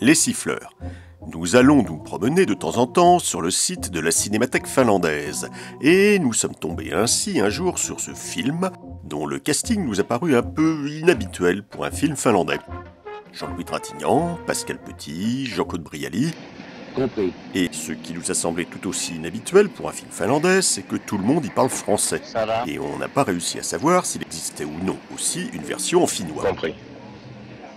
Les siffleurs. Nous allons nous promener de temps en temps sur le site de la Cinémathèque finlandaise, et nous sommes tombés ainsi un jour sur ce film, dont le casting nous a paru un peu inhabituel pour un film finlandais. Jean-Louis Trintignant, Pascal Petit, Jean-Claude Brialy. Compris. Et ce qui nous a semblé tout aussi inhabituel pour un film finlandais, c'est que tout le monde y parle français. Ça va. Et on n'a pas réussi à savoir s'il existait ou non aussi une version en finnois. Compris.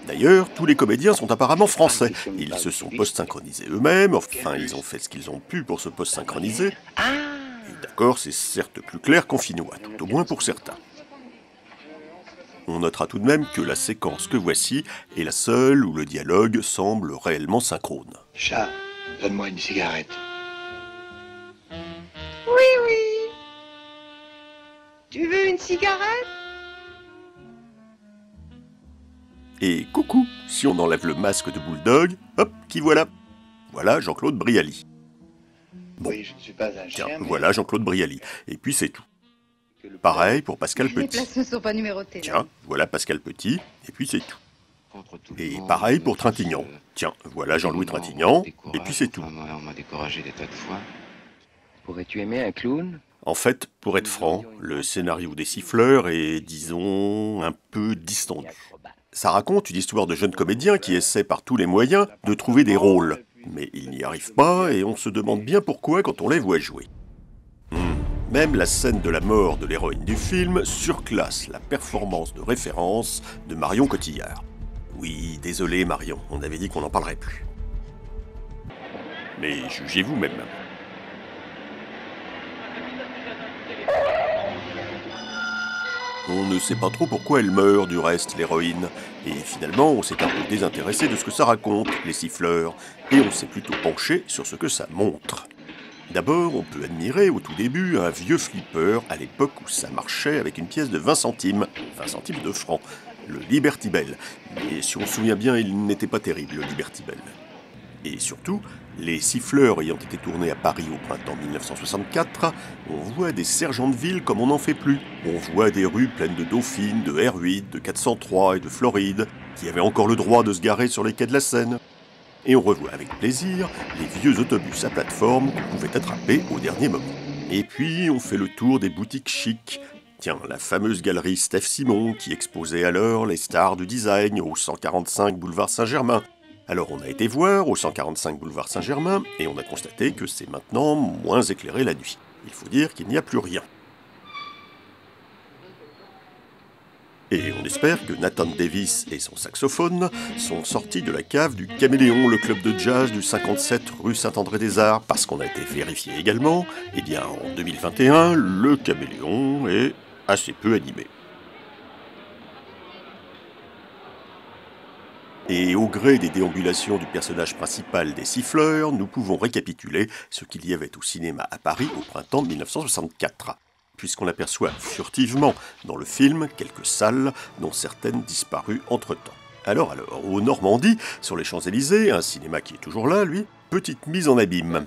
D'ailleurs, tous les comédiens sont apparemment français. Ils se sont post-synchronisés eux-mêmes, enfin ils ont fait ce qu'ils ont pu pour se post-synchroniser. Et d'accord, c'est certes plus clair qu'en finnois, tout au moins pour certains. On notera tout de même que la séquence que voici est la seule où le dialogue semble réellement synchrone. Chat, donne-moi une cigarette. Oui. Tu veux une cigarette? Et coucou, si on enlève le masque de Bulldog, hop, qui voilà? Voilà Jean-Claude Brialy. Bon, Oui, je ne suis pas un tiens, chien, mais voilà Jean-Claude Brialy. Et puis c'est tout. Pareil pour Pascal Les Petit. places ne sont pas numérotées. Tiens, voilà Pascal Petit, et puis c'est tout. Contre tout Et le monde, pareil pour tous, Trintignant. Tiens, voilà Jean-Louis des moments Trintignant, de et décourage. puis c'est tout. Enfin, moi, on m'a découragé des tas de fois. Pourrais-tu aimer un clown? En fait, pour être franc, le scénario des siffleurs est, disons, un peu distendu. Ça raconte une histoire de jeunes comédiens qui essaient par tous les moyens de trouver des rôles. Mais ils n'y arrivent pas et on se demande bien pourquoi quand on les voit jouer. Même la scène de la mort de l'héroïne du film surclasse la performance de référence de Marion Cotillard. Oui, désolé Marion, on avait dit qu'on n'en parlerait plus. Mais jugez vous-même. On ne sait pas trop pourquoi elle meurt du reste, l'héroïne. Et finalement, on s'est un peu désintéressé de ce que ça raconte, les siffleurs, et on s'est plutôt penché sur ce que ça montre. D'abord, on peut admirer au tout début un vieux flipper à l'époque où ça marchait avec une pièce de 20 centimes de francs, le Liberty Bell. Mais si on se souvient bien, il n'était pas terrible, le Liberty Bell. Et surtout, les siffleurs ayant été tournés à Paris au printemps 1964, on voit des sergents de ville comme on n'en fait plus. On voit des rues pleines de Dauphine, de R8, de 403 et de Floride, qui avaient encore le droit de se garer sur les quais de la Seine. Et on revoit avec plaisir les vieux autobus à plateforme qu'on pouvait attraper au dernier moment. Et puis, on fait le tour des boutiques chics. Tiens, la fameuse galerie Steph Simon qui exposait alors les stars du design au 145 boulevard Saint-Germain. Alors on a été voir au 145 boulevard Saint-Germain et on a constaté que c'est maintenant moins éclairé la nuit. Il faut dire qu'il n'y a plus rien. Et on espère que Nathan Davis et son saxophone sont sortis de la cave du Caméléon, le club de jazz du 57 rue Saint-André-des-Arts, parce qu'on a été vérifié également, eh bien en 2021, le Caméléon est assez peu animé. Et au gré des déambulations du personnage principal des siffleurs, nous pouvons récapituler ce qu'il y avait au cinéma à Paris au printemps 1964, puisqu'on aperçoit furtivement dans le film quelques salles dont certaines disparues entre-temps. Alors, au Normandie, sur les Champs-Élysées, un cinéma qui est toujours là, lui, petite mise en abîme.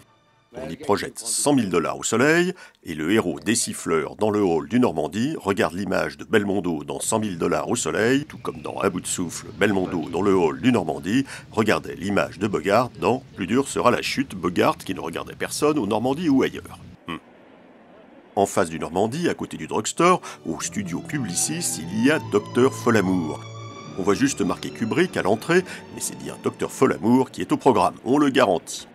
On y projette 100 000 $ au soleil, et le héros des siffleurs dans le hall du Normandie regarde l'image de Belmondo dans 100 000 $ au soleil, tout comme dans À bout de souffle, Belmondo dans le hall du Normandie regardait l'image de Bogart dans Plus dur sera la chute, Bogart qui ne regardait personne au Normandie ou ailleurs. En face du Normandie, à côté du drugstore, au studio Publicis, il y a Dr Folamour. On voit juste marqué Kubrick à l'entrée, mais c'est bien Dr Folamour qui est au programme, on le garantit.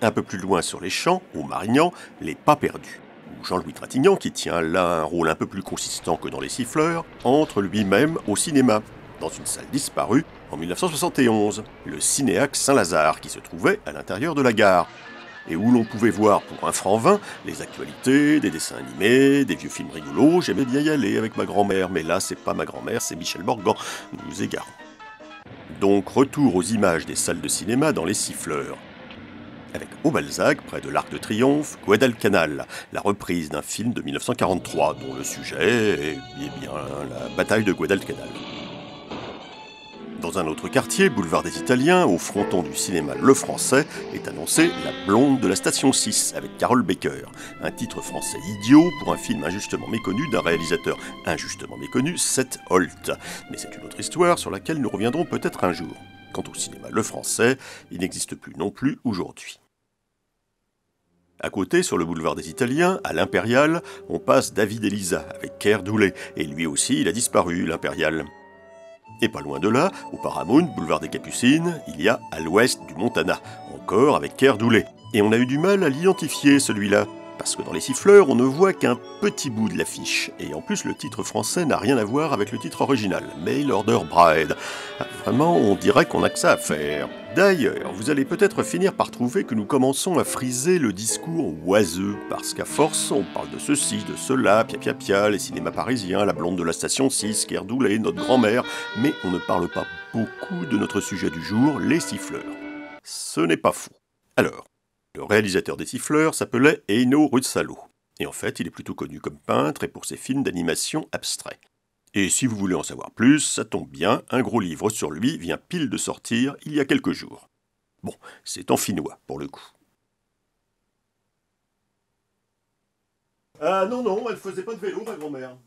Un peu plus loin sur les champs, au Marignan, Les Pas Perdus, où Jean-Louis Trintignant, qui tient là un rôle un peu plus consistant que dans Les Siffleurs, entre lui-même au cinéma, dans une salle disparue en 1971, le Cinéac Saint-Lazare, qui se trouvait à l'intérieur de la gare, et où l'on pouvait voir pour 1 franc 20 les actualités, des dessins animés, des vieux films rigolos. J'aimais bien y aller avec ma grand-mère, mais là c'est pas ma grand-mère, c'est Michel Morgan, nous nous égarons. Donc retour aux images des salles de cinéma dans Les Siffleurs. Avec au Balzac, près de l'Arc de Triomphe, Guadalcanal, la reprise d'un film de 1943, dont le sujet est bien la bataille de Guadalcanal. Dans un autre quartier, boulevard des Italiens, au fronton du cinéma Le Français, est annoncée La Blonde de la Station 6, avec Carole Baker, un titre français idiot pour un film injustement méconnu d'un réalisateur injustement méconnu, Seth Holt. Mais c'est une autre histoire sur laquelle nous reviendrons peut-être un jour. Quant au cinéma le français, il n'existe plus non plus aujourd'hui. À côté, sur le boulevard des Italiens, à l'Impérial, on passe David et Lisa avec Keir-Doulé, et lui aussi il a disparu, l'Impérial. Et pas loin de là, au Paramount, boulevard des Capucines, il y a À l'ouest du Montana, encore avec Keir-Doulé. Et on a eu du mal à l'identifier celui-là, parce que dans Les Siffleurs, on ne voit qu'un petit bout de l'affiche, et en plus le titre français n'a rien à voir avec le titre original, Mail Order Bride. Vraiment, on dirait qu'on n'a que ça à faire. D'ailleurs, vous allez peut-être finir par trouver que nous commençons à friser le discours oiseux, parce qu'à force, on parle de ceci, de cela, pia, les cinémas parisiens, la blonde de la station 6, Keir-Doulé, notre grand-mère, mais on ne parle pas beaucoup de notre sujet du jour, les siffleurs. Ce n'est pas faux. Alors, le réalisateur des Siffleurs s'appelait Eino Rutsalo, et en fait, il est plutôt connu comme peintre et pour ses films d'animation abstraits. Et si vous voulez en savoir plus, ça tombe bien, un gros livre sur lui vient pile de sortir il y a quelques jours. Bon, c'est en finnois, pour le coup. Ah non, elle faisait pas de vélo, ma grand-mère.